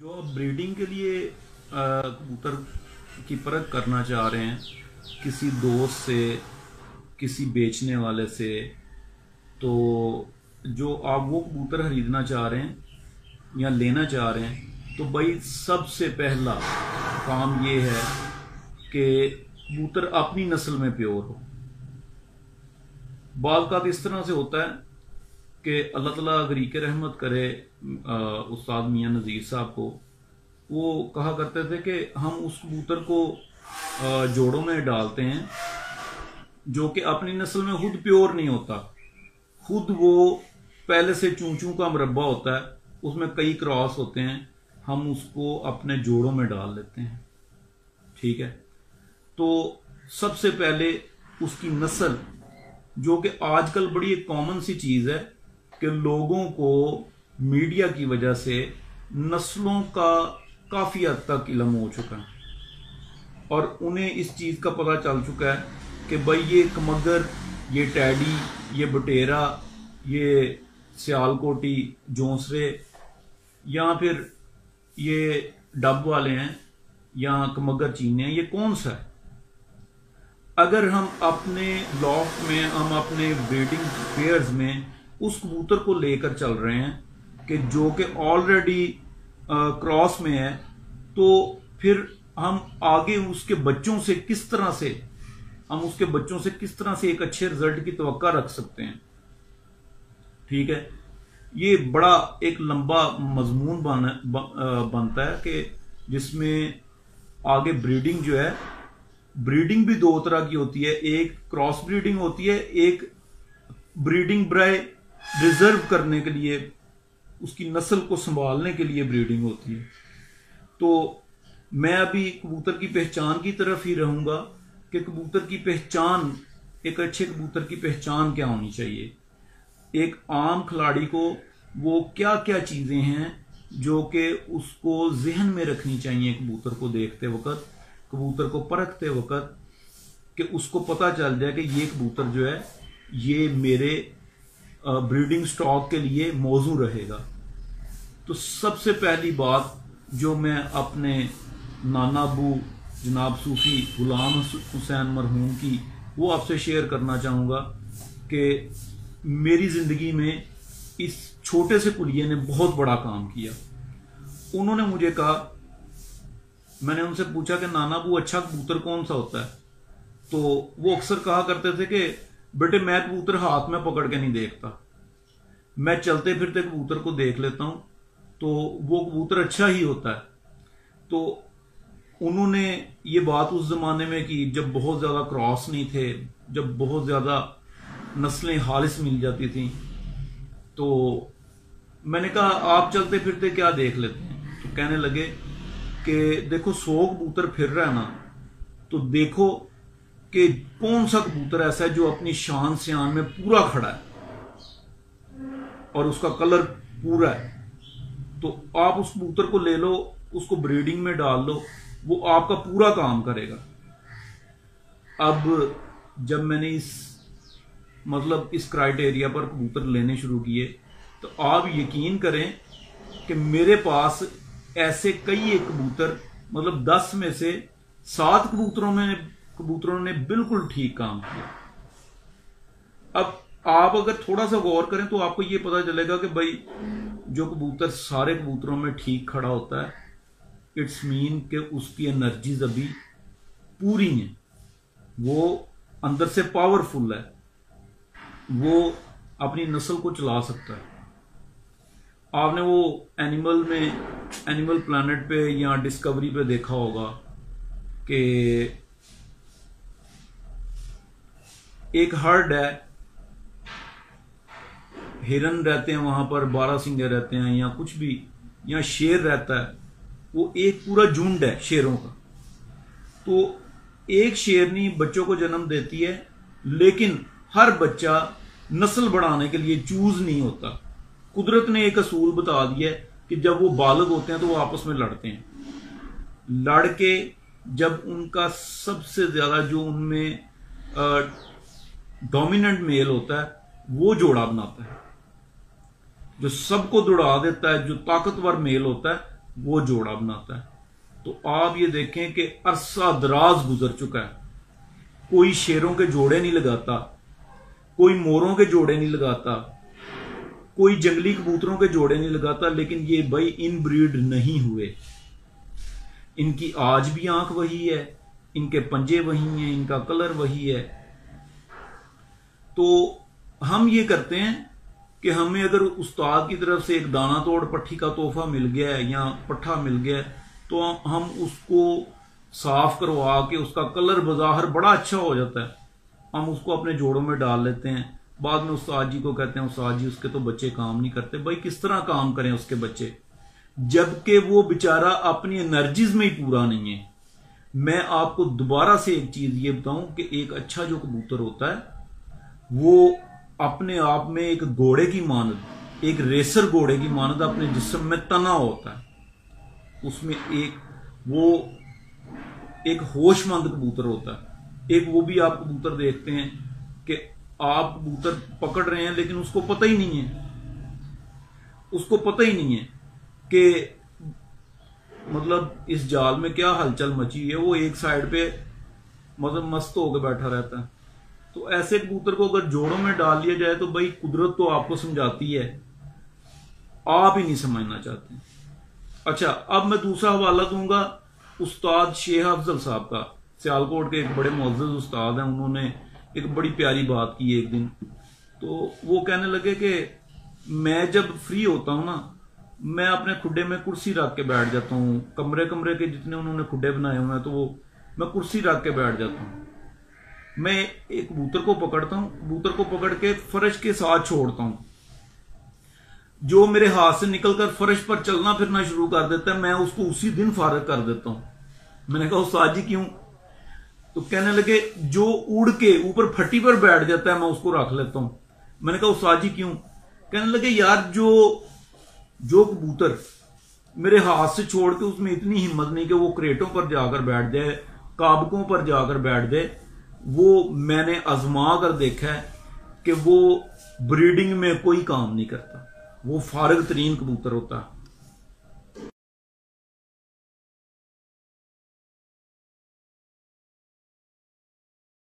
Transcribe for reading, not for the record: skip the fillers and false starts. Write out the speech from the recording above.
जो आप ब्रीडिंग के लिए कबूतर की परख करना चाह रहे हैं किसी दोस्त से, किसी बेचने वाले से, तो जो आप वो कबूतर खरीदना चाह रहे हैं या लेना चाह रहे हैं, तो भाई सबसे पहला काम ये है कि कबूतर अपनी नस्ल में प्योर हो। बाज़ इस तरह से होता है कि अल्लाह ताला गरीक रहमत करे उस्ताद मियां नज़ीर साहब को, वो कहा करते थे कि हम उस कबूतर को जोड़ों में डालते हैं जो कि अपनी नस्ल में खुद प्योर नहीं होता, खुद वो पहले से चूं का मुरब्बा होता है, उसमें कई क्रॉस होते हैं, हम उसको अपने जोड़ों में डाल लेते हैं। ठीक है, तो सबसे पहले उसकी नस्ल, जो कि आजकल बड़ी एक कॉमन सी चीज़ है कि लोगों को मीडिया की वजह से नस्लों का काफ़ी हद तक इल्म हो चुका है और उन्हें इस चीज़ का पता चल चुका है कि भाई ये कमगर, ये टैडी, ये बटेरा, ये सियालकोटी जोंसरे, या फिर ये डब वाले हैं या कमगर चीने हैं, ये कौन सा है। अगर हम अपने लॉफ्ट में, हम अपने ब्रीडिंग पेयर्स में उस कबूतर को लेकर चल रहे हैं कि जो कि ऑलरेडी क्रॉस में है, तो फिर हम आगे उसके बच्चों से किस तरह से एक अच्छे रिजल्ट की तवक्का रख सकते हैं। ठीक है, ये बड़ा एक लंबा मजमून बनता है कि जिसमें आगे ब्रीडिंग जो है, ब्रीडिंग भी दो तरह की होती है, एक क्रॉस ब्रीडिंग होती है, एक ब्रीडिंग ब्राय रिजर्व करने के लिए, उसकी नस्ल को संभालने के लिए ब्रीडिंग होती है। तो मैं अभी कबूतर की पहचान की तरफ ही रहूंगा कि कबूतर की पहचान, एक अच्छे कबूतर की पहचान क्या होनी चाहिए। एक आम खिलाड़ी को वो क्या क्या चीजें हैं जो कि उसको जहन में रखनी चाहिए कबूतर को देखते वक्त, कबूतर को परखते वक्त, कि उसको पता चल जाए कि ये कबूतर जो है ये मेरे ब्रीडिंग स्टॉक के लिए मौजू रहेगा। तो सबसे पहली बात जो मैं अपने नाना अबू जनाब सूफी गुलाम हुसैन मरहूम की वो आपसे शेयर करना चाहूँगा कि मेरी ज़िंदगी में इस छोटे से कुलिये ने बहुत बड़ा काम किया। उन्होंने मुझे कहा, मैंने उनसे पूछा कि नाना अबू अच्छा कबूतर कौन सा होता है, तो वो अक्सर कहा करते थे कि बेटे मैं कबूतर हाथ में पकड़ के नहीं देखता, मैं चलते फिरते कबूतर को देख लेता हूं, तो वो कबूतर अच्छा ही होता है। तो उन्होंने ये बात उस जमाने में की जब बहुत ज्यादा क्रॉस नहीं थे, जब बहुत ज्यादा नस्लें हालिस मिल जाती थी। तो मैंने कहा आप चलते फिरते क्या देख लेते हैं, तो कहने लगे कि देखो 100 कबूतर फिर रहा है ना, तो देखो कि कौन सा कबूतर ऐसा है जो अपनी शान सियान में पूरा खड़ा है और उसका कलर पूरा है, तो आप उस कबूतर को ले लो, उसको ब्रीडिंग में डाल लो, वो आपका पूरा काम करेगा। अब जब मैंने इस क्राइटेरिया पर कबूतर लेने शुरू किए, तो आप यकीन करें कि मेरे पास ऐसे कई एक कबूतर, 10 में से 7 कबूतरों ने बिल्कुल ठीक काम किया। अब आप अगर थोड़ा सा गौर करें तो आपको ये पता चलेगा कि भाई जो कबूतर सारे कबूतरों में ठीक खड़ा होता है, इट्स मीन कि उसकी एनर्जीज अभी पूरी हैं, वो अंदर से पावरफुल है, वो अपनी नस्ल को चला सकता है। आपने वो एनिमल प्लैनेट पे या डिस्कवरी पे देखा होगा कि एक हर्ड है, हिरन रहते हैं वहां पर, बारहसिंगे रहते हैं या कुछ भी, या शेर रहता है, वो एक पूरा झुंड है शेरों का। तो एक शेरनी बच्चों को जन्म देती है, लेकिन हर बच्चा नस्ल बढ़ाने के लिए चूज नहीं होता। कुदरत ने एक असूल बता दिया है कि जब वो बालग होते हैं तो वो आपस में लड़ते हैं, लड़के जब उनका सबसे ज्यादा जो उनमें डोमिनेंट मेल होता है वो जोड़ा बनाता है, जो सबको दौड़ा देता है, जो ताकतवर मेल होता है وہ جوڑا بناتا ہے۔ تو آپ یہ دیکھیں کہ عرصہ دراز گزر چکا ہے، کوئی شیروں کے جوڑے نہیں لگاتا، کوئی موروں کے جوڑے نہیں لگاتا، کوئی جنگلی کبوتروں کے جوڑے نہیں لگاتا، لیکن یہ بھائی ان بریڈ نہیں ہوئے۔ ان کی آج بھی آنکھ وہی ہے، ان کے پنجے وہی ہیں، ان کا کلر وہی ہے۔ تو ہم یہ کرتے ہیں کہ ہمیں اگر استاد کی طرف سے ایک دانہ توڑ پٹھی کا تحفہ مل گیا ہے یا پٹھا مل گیا ہے تو ہم اس کو صاف کروا کے اس کا کلر بظاہر بڑا اچھا ہو جاتا ہے، ہم اس کو اپنے جوڑوں میں ڈال لیتے ہیں۔ بعد میں استاد جی کو کہتے ہیں استاد جی اس کے تو بچے کام نہیں کرتے۔ بھائی کس طرح کام کریں اس کے بچے جبکہ وہ بیچارہ اپنی انرجیز میں ہی پورا نہیں ہے۔ میں آپ کو دوبارہ سے ایک چیز یہ بتاؤں کہ ایک اچھا جو کبوتر ہوتا ہے وہ اپنے آپ میں ایک گھوڑے کی مانند، ایک ریسر گھوڑے کی مانند اپنے جسم میں تنا ہوتا ہے، اس میں ایک ہوش مند کبوتر ہوتا ہے۔ ایک وہ بھی آپ کبوتر دیکھتے ہیں کہ آپ کبوتر پکڑ رہے ہیں لیکن اس کو پتہ ہی نہیں ہے کہ مطلب اس جال میں کیا ہلچل مچی ہے، وہ ایک سائیڈ پہ مطلب مست ہو کے بیٹھا رہتا ہے۔ تو ایسے کبوتر کو اگر جوڑوں میں ڈال لیا جائے تو بھائی قدرت تو آپ کو سمجھاتی ہے، آپ ہی نہیں سمجھنا چاہتے۔ اچھا، اب میں دوسرا حوالہ دوں گا استاد شیخ افضل صاحب کا، سیالکوٹ کے ایک بڑے معزز استاد ہیں۔ انہوں نے ایک بڑی پیاری بات کی ایک دن، تو وہ کہنے لگے کہ میں جب فری ہوتا ہوں نا، میں اپنے کھڈے میں کرسی رکھ کے بیٹھ جاتا ہوں، کمرے کے جتنے انہوں نے کھڈے بنائے ہوئے ہیں تو وہ میں کرسی رکھ کے بیٹھ جاتا ہوں۔ میں ایک کبوتر کو پکڑتا ہوں، کبوتر کو پکڑ کے فرش کے ساتھ چھوڑتا ہوں، جو میرے ہاتھ سے نکل کر فرش پر چلنا پھرنا شروع کر دیتا ہے میں اس کو اسی دن فارغ کر دیتا ہوں۔ میں نے کہا استاد جی کیوں؟ تو کہنے لگے جو اڑ کے اوپر پھٹی پر بیٹھ جاتا ہے میں اس کو رکھ لیتا ہوں۔ میں نے کہا استاد جی کیوں؟ کہنے لگے یار جو کبوتر میرے ہاتھ سے چھوڑ کے اس میں اتنی ہمت نہیں کہ وہ کریٹوں پر جا کر بیٹھ جائے، کابکوں پر جا کر بیٹھ جائے، وہ میں نے آزما کر دیکھا ہے کہ وہ بریڈنگ میں کوئی کام نہیں کرتا، وہ فارغ ترین کبوتر ہوتا ہے۔